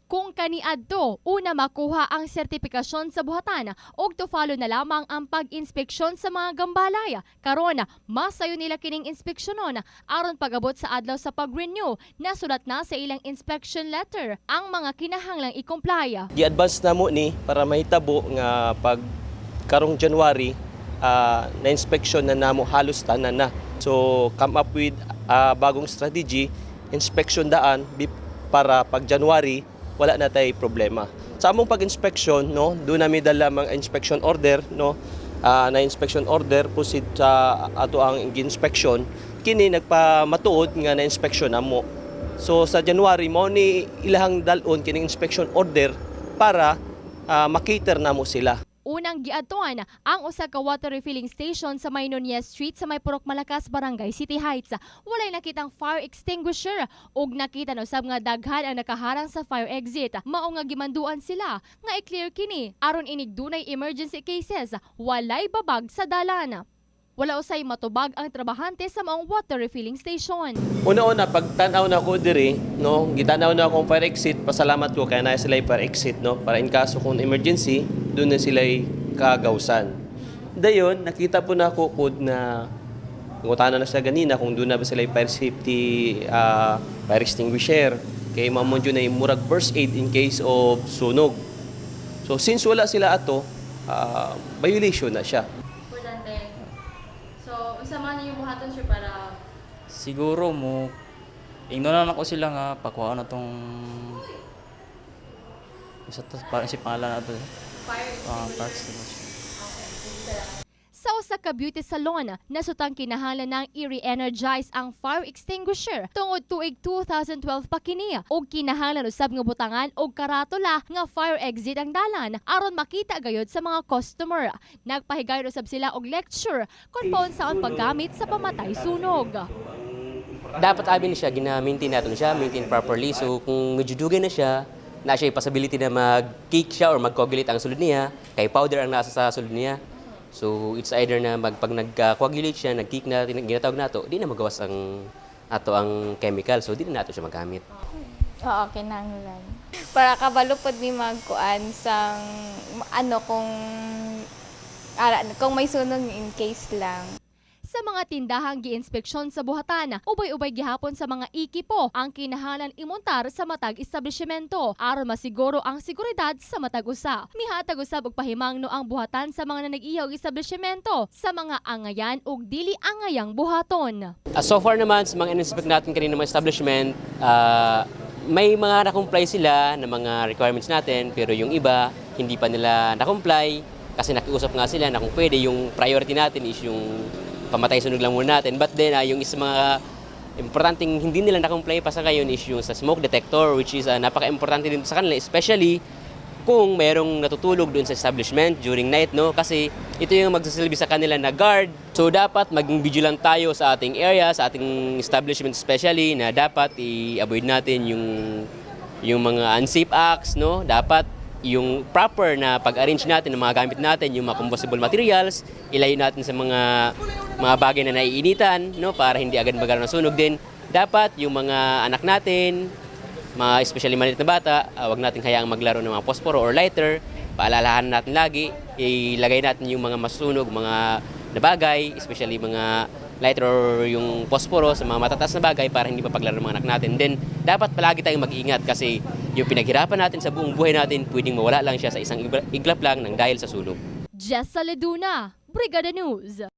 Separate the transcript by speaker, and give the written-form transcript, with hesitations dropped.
Speaker 1: Kung kaniadto, una makuha ang sertipikasyon sa buhatan ug to follow na lamang ang pag-inspeksyon sa mga gambalay. Karon, masayo nila kining inspeksyonon aron pag-abot sa adlaw sa pag-renew na sulat na sa ilang inspection letter ang mga kinahanglang i-comply.
Speaker 2: Gi-advance na mo ni para mahitabo nga pag karong January na-inspection na namo halos tanan na. So come up with bagong strategy, inspection daan para pag January wala na tay problema. Sa among pag-inspection, no, doon namin dala mga inspection order, no, na inspection order proceed sa ato ang inspection kini nagpamatuod nga na inspection namo. So sa January mo ni ilahang dalon kining inspection order para makater namo sila.
Speaker 1: Unang giadtuan ang usa ka water refilling station sa May Nunez Street sa May Purok Malakas, Barangay City Heights. Walay nakitang fire extinguisher ug nakita na usab nga daghan ang nakaharang sa fire exit. Mao nga gimanduan sila nga i-clear kini aron inig dunay emergency cases, walay babag sa dalan. Wala usay matubag ang trabahante sa maong water refilling station.
Speaker 2: Una-una pagtan-aw na ko diri, no, gitanaw na akong fire exit, pasalamat ko kaya na sila fire exit, no, para in kaso kung emergency, doon na sila kagawsan. Dayon, nakita po na ako po na ngutana na siya ganina kung doon na ba sila fire safety, fire extinguisher. Kay mamon yun ay murag first aid in case of sunog. So since wala sila ato, violation na siya.
Speaker 1: So, unsa man yung buhaton sir para
Speaker 3: Siguro mo ingnon na ako sila nga pakuha na tong isa to para si pangalan nato
Speaker 1: fire Sa usa ka beauty salon, nasutang kinahanglan ng i-re-energize ang fire extinguisher tungod tuig 2012 pa kini ug kinahanglan usab nga butangan og karatula nga fire exit ang dalan aron makita gayud sa mga customer. Nagpahigayon usab sila og lecture kung paun sa ang paggamit sa pamatay sunog.
Speaker 4: Dapat abin siya, gina-maintain natin siya, maintain properly. So kung medyo dugay na siya possibility na mag-cake siya or mag-coagulate ang sulod niya, kay powder ang nasa sa sulod niya. So it's either na pag nag-coagulate siya, nag-cake na, ginatawag nato, di na magawas ang ato ang chemical. So di na nato siya magamit.
Speaker 5: Oo, kinahanglan. Para kabalo pod mi magkuan sang ano kung may sunog in case lang.
Speaker 1: Sa mga tindahang gi-inspeksyon sa buhatan, ubay-ubay gihapon sa mga ekipo ang kinahanglan imontar sa matag establishmento aron masiguro ang seguridad sa matag usa. Mihatag usab og pahimangno ang buhatan sa mga nanag-iyaw establishmento sa mga angayan ug dili angayang buhaton.
Speaker 4: So far naman sa mga in-inspect natin kanina mga establishment, may mga na-comply sila ng mga requirements natin pero yung iba hindi pa nila na-comply kasi nakiusap nga sila na kung pwede yung priority natin is yung pamatay sunog lang muna natin. But then, yung isa mga importanteng hindi nila na-comply pa sa ngayon is yung sa smoke detector, which is napaka-importante din sa kanila, especially kung mayroong natutulog doon sa establishment during night, no? Kasi ito yung magsasilbi sa kanila na guard. So dapat maging vigilant tayo sa ating area, sa ating establishment especially, na dapat i-avoid natin yung mga unsafe acts, no? Dapat yung proper na pag-arrange natin ng mga gamit natin, yung mga combustible materials, ilayo natin sa mga bagay na naiinitan, no, para hindi agad magkaroon ng sunog din. Dapat yung mga anak natin, especially maliit na bata, wag nating hayaang maglaro ng mga posporo or lighter. Paalalahanan natin lagi, ilagay natin yung mga masusunog, mga na bagay, especially mga lighter or yung posporo sa mga matataas na bagay para hindi mapaglaro ng mga anak natin. Then, dapat palagi tayong mag-iingat kasi yung pinaghirapan natin sa buong buhay natin, pwedeng mawala lang siya sa isang iglap lang ng dahil sa sunog.
Speaker 1: Jessa Leduna, Brigada News.